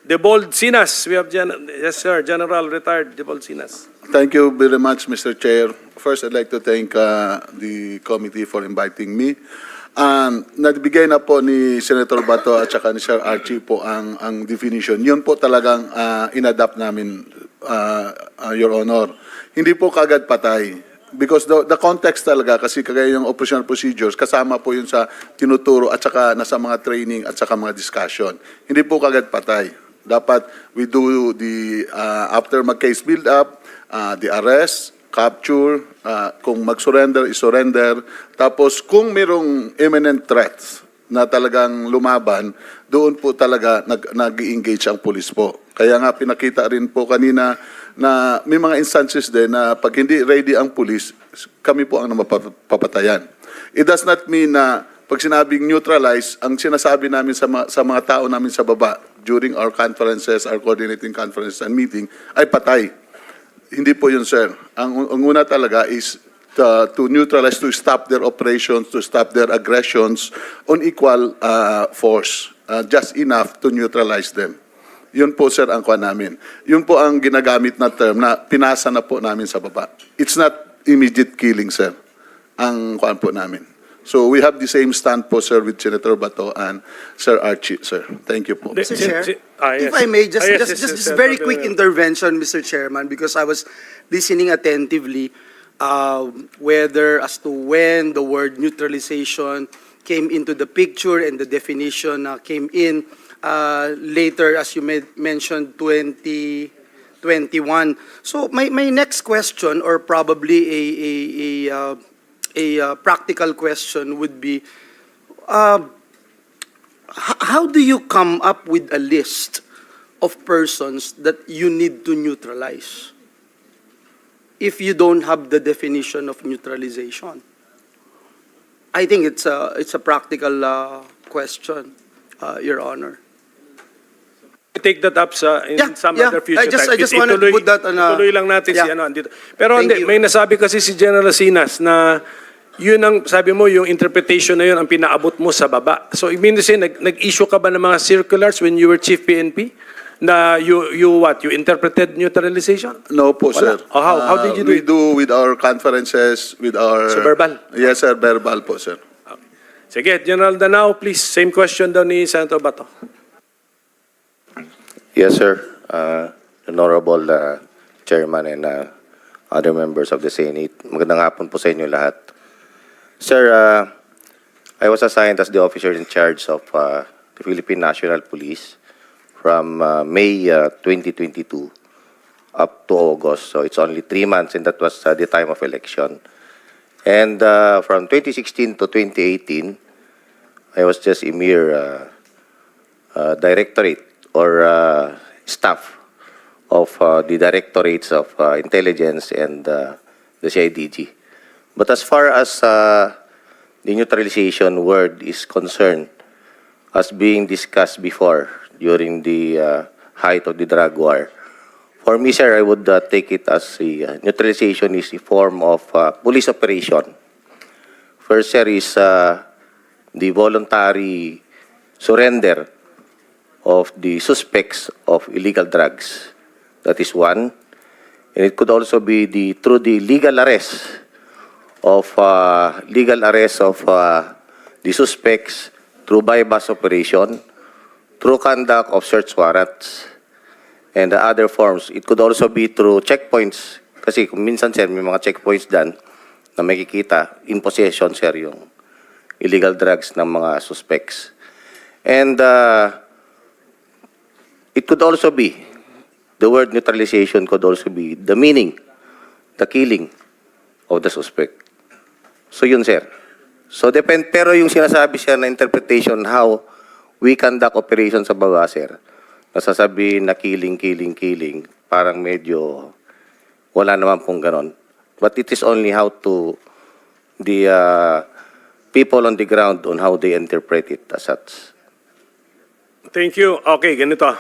Debold Sinas. We have, yes sir, General Retired Debold Sinas. Thank you very much, Mr. Chair. First, I'd like to thank the committee for inviting me. Nagbigay na po ni Senator Bato at saka ni Sir Archie po ang definition. Yun po talagang inadapt namin, Your Honor. Hindi po kagad patay. Because the context talaga, kasi kagaya yung operational procedures, kasama po yun sa tinuturo at saka nasa mga training at saka mga discussion. Hindi po kagad patay. Dapat we do the, after mag-case build-up, the arrest, capture, kung mag-surrender, is-surrender. Tapos kung mayroong imminent threats na talagang lumaban, doon po talaga nag-engage ang police po. Kaya nga pinakita rin po kanina na may mga instances din na pag hindi ready ang police, kami po ang mapapatayan. It does not mean na pag sinabing neutralize, ang sinasabi namin sa mga tao namin sa baba during our conferences, our coordinating conferences and meeting, ay patay. Hindi po yun, sir. Ang una talaga is to neutralize, to stop their operations, to stop their aggressions on equal force, just enough to neutralize them. Yun po, sir, ang kuha namin. Yun po ang ginagamit na term na pinasa na po namin sa baba. It's not immediate killing, sir, ang kuha po namin. So we have the same stand po, sir, with Senator Bato and Sir Archie, sir. Thank you po. Mr. Chair, Yes. if I may, just Yes, very quick intervention, Mr. Chairman, because I was listening attentively whether as to when the word neutralization came into the picture and the definition came in later, as you mentioned, 2021. So my next question, or probably a practical question, would be, how do you come up with a list of persons that you need to neutralize if you don't have the definition of neutralization? I think it's a practical question, Your Honor. Take that up in some other future I just time. wanted to put that on a... Ituloy lang natin si andito. Pero Thank hindi, you. may nasabi kasi si General Sinas na yun ang, sabi mo, yung interpretation na yun ang pinaabot mo sa baba. So, I mean to say, nag-issue ka ba ng mga circulars when you were Chief PNP? Na you interpreted neutralization? No po, Wala. sir. Oh, how did you do We it? do with our conferences, with our... So, verbal? Yes, sir, verbal po, sir. Sige, General Danao, please. Same question daw ni Senator Bato. Yes, sir. Honorable Chairman and other members of the Senate. Magandang hapon po sa inyo lahat. Sir, I was assigned as the officer in charge of the Philippine National Police from May 2022 up to August. So it's only 3 months, and that was the time of election. And from 2016 to 2018, I was just a mere directorate or staff of the Directorates of Intelligence and the CIDG. But as far as the neutralization word is concerned, as being discussed before during the height of the drug war, for me, sir, I would take it as neutralization is a form of police operation. First, sir, is the voluntary surrender of the suspects of illegal drugs. That is one. And it could also be through the legal arrest of the suspects through bypass operation, through conduct of search warrants, and the other forms. It could also be through checkpoints. Kasi kung minsan, sir, may mga checkpoints dyan na makikita in possession, sir, yung illegal drugs ng mga suspects. And it could also be, the word neutralization could also be the meaning, the killing of the suspect. So yun, sir. So pero yung sinasabi siya na interpretation how we conduct operations sa baba, sir, nasasabi na killing, parang medyo wala naman pong ganon. But it is only how to the people on the ground on how they interpret it as such. Thank you. Okay, ganito.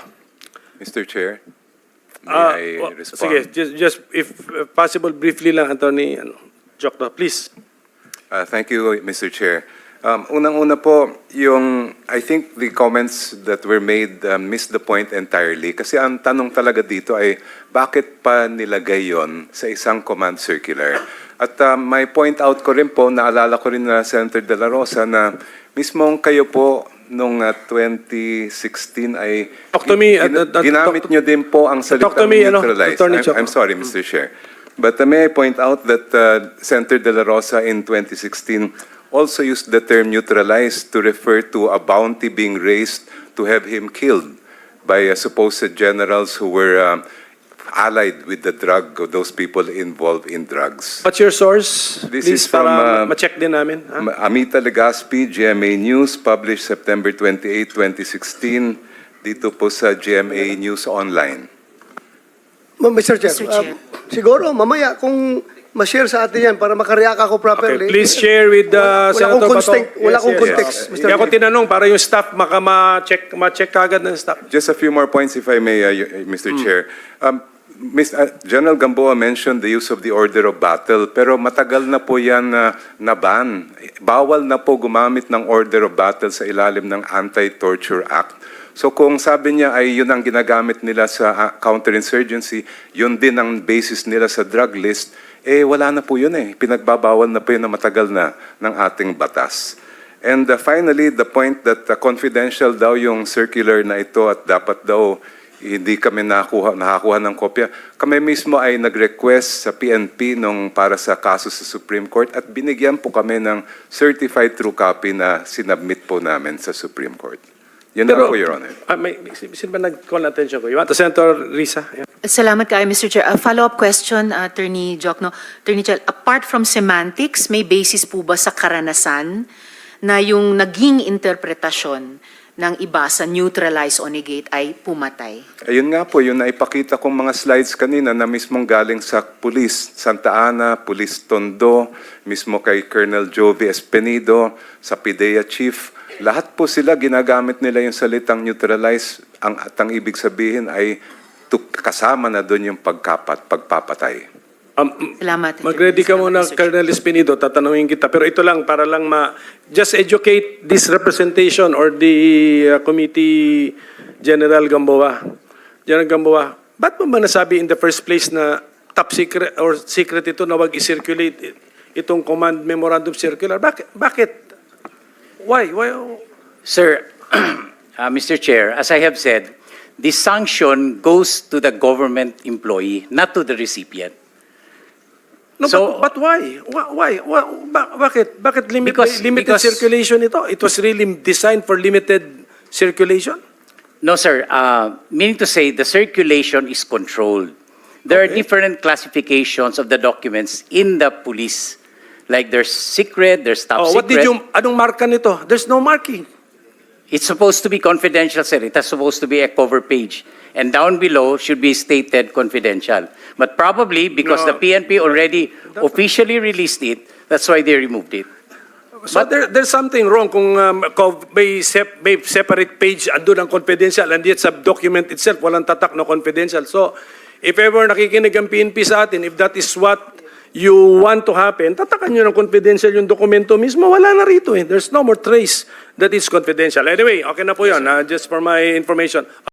Mr. Chair, may I respond? Sige, just if possible, briefly lang, Attorney Jokno, please. Thank you, Mr. Chair. Unang-una po, I think the comments that were made missed the point entirely. Kasi ang tanong talaga dito ay, bakit pa nilagay yon sa isang command circular? At may point out ko rin po, naalala ko rin na Senator De La Rosa na mismong kayo po nung 2016 ay Talk to me, ginamit nyo din po ang Talk salitang to me, neutralize. Attorney Choco. I'm sorry, Mr. Chair. But may I point out that Senator De La Rosa in 2016 also used the term neutralize to refer to a bounty being raised to have him killed by supposed generals who were allied with the drug of those people involved in drugs. What's your source? This Please, is from, para ma-check din namin. Ha? Amita Legaspi, GMA News, published September 28, 2016, dito po sa GMA News Online. Mr. Chair, Mr. Chair. Siguro mamaya kung ma-share sa atin yan para makareact ako properly. Okay, please share with Senator Bato. Wala akong context, Mr. Kaya ako Chair. tinanong para yung staff ma-check kagad ng staff. Just a few more points, if I may, Mr. Chair. General Gamboa mentioned the use of the order of battle, pero matagal na po yan na-ban. Bawal na po gumamit ng order of battle sa ilalim ng Anti-Torture Act. So kung sabi niya ay yun ang ginagamit nila sa counterinsurgency, yun din ang basis nila sa drug list, wala na po yun Pinagbabawal na po yun na matagal na ng ating batas. And finally, the point that confidential daw yung circular na ito at dapat daw hindi kami nakakuha ng kopya. Kami mismo ay nag-request sa PNP para sa kaso sa Supreme Court at binigyan po kami ng certified true copy na sinubmit po namin sa Supreme Court. Yan na po, Your Honor. Sino ba nag-call attention ko? You want Senator Risa? Yeah. Salamat kayo, Mr. Chair. A follow-up question, Attorney Jokno. Attorney Chel, apart from semantics, may basis po ba sa karanasan na yung naging interpretasyon ng iba sa neutralize o negate ay pumatay? Ayun nga po, yun na ipakita kong mga slides kanina na mismong galing sa Police Santa Ana, Police Tondo, mismo kay Colonel Jovi Espenido, sa PIDEA Chief. Lahat po sila ginagamit nila yung salitang neutralize. At ang ibig sabihin ay kasama na doon yung pagpapatay. Salamat. Mag-ready ka muna, Mr. Chair. Colonel Espinido, tatanungin kita. Pero ito lang, para lang just educate this representation or the Committee General Gamboa. General Gamboa, ba't mo ba nasabi in the first place na top secret or secret ito na wag i-circulate itong command memorandum circular? Bakit? Why? Sir, Mr. Chair, as I have said, the sanction goes to the government employee, not to the recipient. No, So- but why? Why? Bakit limited Because- circulation ito? It was really designed for limited circulation? No, sir. Meaning to say, the circulation is controlled. There are Okay. different classifications of the documents in the police. Like there's secret, there's top Oh, secret. anong marka nito? There's no marking. It's supposed to be confidential, sir. It is supposed to be a cover page. And down below should be stated confidential. But probably because No. the PNP already officially released it, that's why they removed it. So there's something wrong kung may separate page andun ang confidential and yet sa document itself walang tatak na confidential. So if ever nakikinig ang PNP sa atin, if that is what you want to happen, tatakan nyo ng confidential yung dokumento mismo, wala na rito There's no more trace that it's confidential. Anyway, okay na po yun, just for my information.